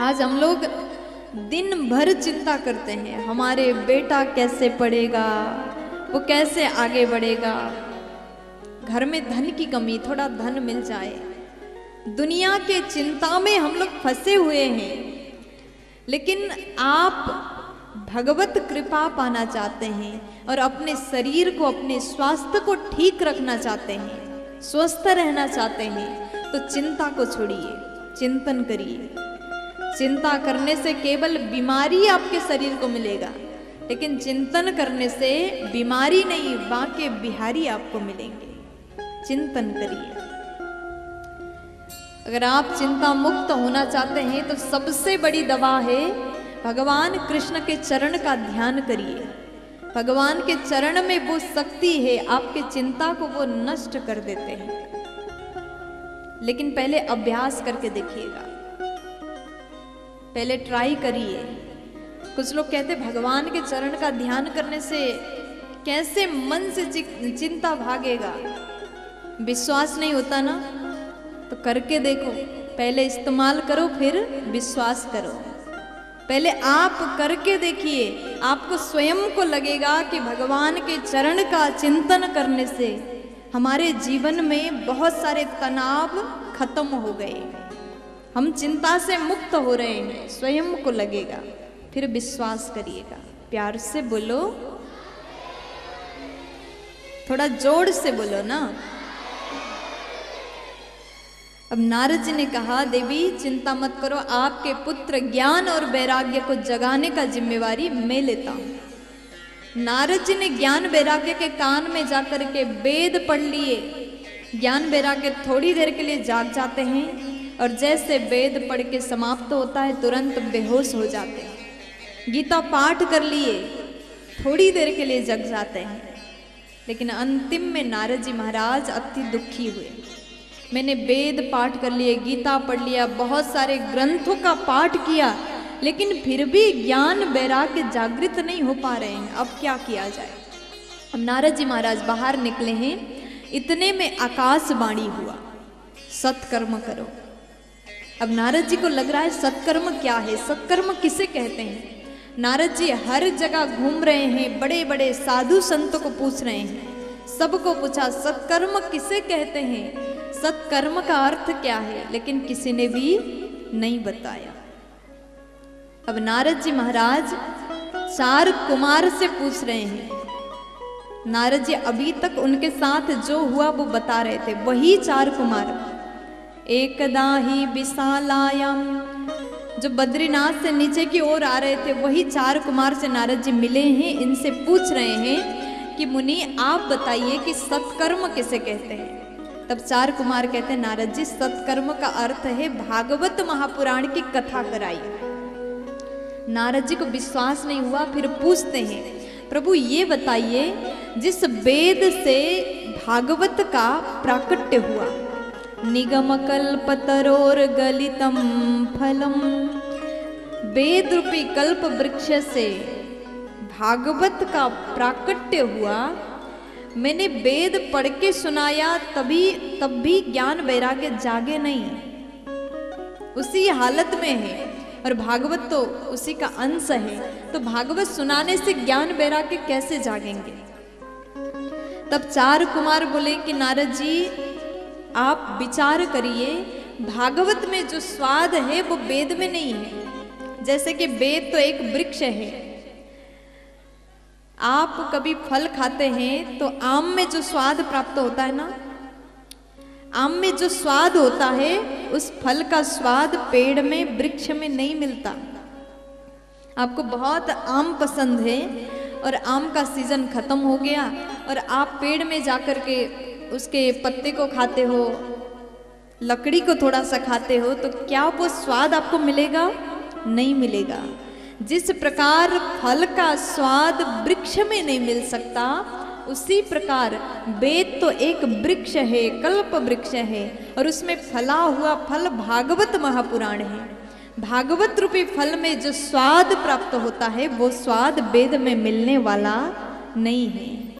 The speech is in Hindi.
आज हम लोग दिन भर चिंता करते हैं, हमारे बेटा कैसे पढ़ेगा, वो कैसे आगे बढ़ेगा, घर में धन की कमी, थोड़ा धन मिल जाए। दुनिया के चिंता में हम लोग फंसे हुए हैं। लेकिन आप भगवत कृपा पाना चाहते हैं और अपने शरीर को, अपने स्वास्थ्य को ठीक रखना चाहते हैं, स्वस्थ रहना चाहते हैं, तो चिंता को छोड़िए, चिंतन करिए। चिंता करने से केवल बीमारी आपके शरीर को मिलेगा, लेकिन चिंतन करने से बीमारी नहीं, बांके बिहारी आपको मिलेंगे। चिंतन करिए। अगर आप चिंता मुक्त होना चाहते हैं तो सबसे बड़ी दवा है भगवान कृष्ण के चरण का ध्यान करिए। भगवान के चरण में वो शक्ति है, आपके चिंता को वो नष्ट कर देते हैं। लेकिन पहले अभ्यास करके देखिएगा, पहले ट्राई करिए। कुछ लोग कहते भगवान के चरण का ध्यान करने से कैसे मन से चिंता भागेगा। विश्वास नहीं होता ना, तो करके देखो। पहले इस्तेमाल करो, फिर विश्वास करो। पहले आप करके देखिए, आपको स्वयं को लगेगा कि भगवान के चरण का चिंतन करने से हमारे जीवन में बहुत सारे तनाव खत्म हो गए, हम चिंता से मुक्त हो रहे हैं, स्वयं को लगेगा। फिर विश्वास करिएगा। प्यार से बोलो, थोड़ा जोर से बोलो ना। अब नारद जी ने कहा, देवी चिंता मत करो, आपके पुत्र ज्ञान और वैराग्य को जगाने का जिम्मेवारी मैं लेता हूं। नारद जी ने ज्ञान वैराग्य के कान में जाकर के वेद पढ़ लिए। ज्ञान वैराग्य थोड़ी देर के लिए जाग जाते हैं और जैसे वेद पढ़ के समाप्त होता है तुरंत बेहोश हो जाते हैं। गीता पाठ कर लिए, थोड़ी देर के लिए जग जाते हैं, लेकिन अंतिम में नारद जी महाराज अति दुखी हुए। मैंने वेद पाठ कर लिए, गीता पढ़ लिया, बहुत सारे ग्रंथों का पाठ किया, लेकिन फिर भी ज्ञान वैराग्य जागृत नहीं हो पा रहे हैं। अब क्या किया जाए? अब नारद जी महाराज बाहर निकले हैं, इतने में आकाशवाणी हुआ, सत्कर्म करो। अब नारद जी को लग रहा है सत्कर्म क्या है, सत्कर्म किसे कहते हैं। नारद जी हर जगह घूम रहे हैं, बड़े बड़े साधु संतों को पूछ रहे हैं, सबको पूछा सत्कर्म किसे कहते हैं, सत्कर्म का अर्थ क्या है, लेकिन किसी ने भी नहीं बताया। अब नारद जी महाराज 4 कुमार से पूछ रहे हैं। नारद जी अभी तक उनके साथ जो हुआ वो बता रहे थे, वही 4 कुमार। एकदा ही विशालायाम, जो बद्रीनाथ से नीचे की ओर आ रहे थे, वही 4 कुमार से नारद जी मिले हैं। इनसे पूछ रहे हैं कि मुनि आप बताइए कि सत्कर्म किसे कहते हैं। तब 4 कुमार कहते हैं, नारद जी सत्कर्म का अर्थ है भागवत महापुराण की कथा कराई। नारद जी को विश्वास नहीं हुआ, फिर पूछते हैं, प्रभु ये बताइए जिस वेद से भागवत का प्राकट्य हुआ, निगम कल्पतरोर गलितम फलम, वेद रूपी कल्प वृक्ष से भागवत का प्राकट्य हुआ, मैंने वेद पढ़ के सुनाया, तब भी ज्ञान वैराग्य जागे नहीं, उसी हालत में है, और भागवत तो उसी का अंश है, तो भागवत सुनाने से ज्ञान वैराग्य कैसे जागेंगे। तब 4 कुमार बोले कि नारद जी आप विचार करिए, भागवत में जो स्वाद है वो वेद में नहीं है। जैसे कि वेद तो एक वृक्ष है, आप कभी फल खाते हैं तो आम में जो स्वाद प्राप्त होता है ना, आम में जो स्वाद होता है उस फल का स्वाद पेड़ में, वृक्ष में नहीं मिलता। आपको बहुत आम पसंद है और आम का सीजन खत्म हो गया और आप पेड़ में जाकर के उसके पत्ते को खाते हो, लकड़ी को थोड़ा सा खाते हो, तो क्या वो स्वाद आपको मिलेगा? नहीं मिलेगा। जिस प्रकार फल का स्वाद वृक्ष में नहीं मिल सकता, उसी प्रकार वेद तो एक वृक्ष है, कल्प वृक्ष है, और उसमें फला हुआ फल भागवत महापुराण है। भागवत रूपी फल में जो स्वाद प्राप्त होता है वो स्वाद वेद में मिलने वाला नहीं है।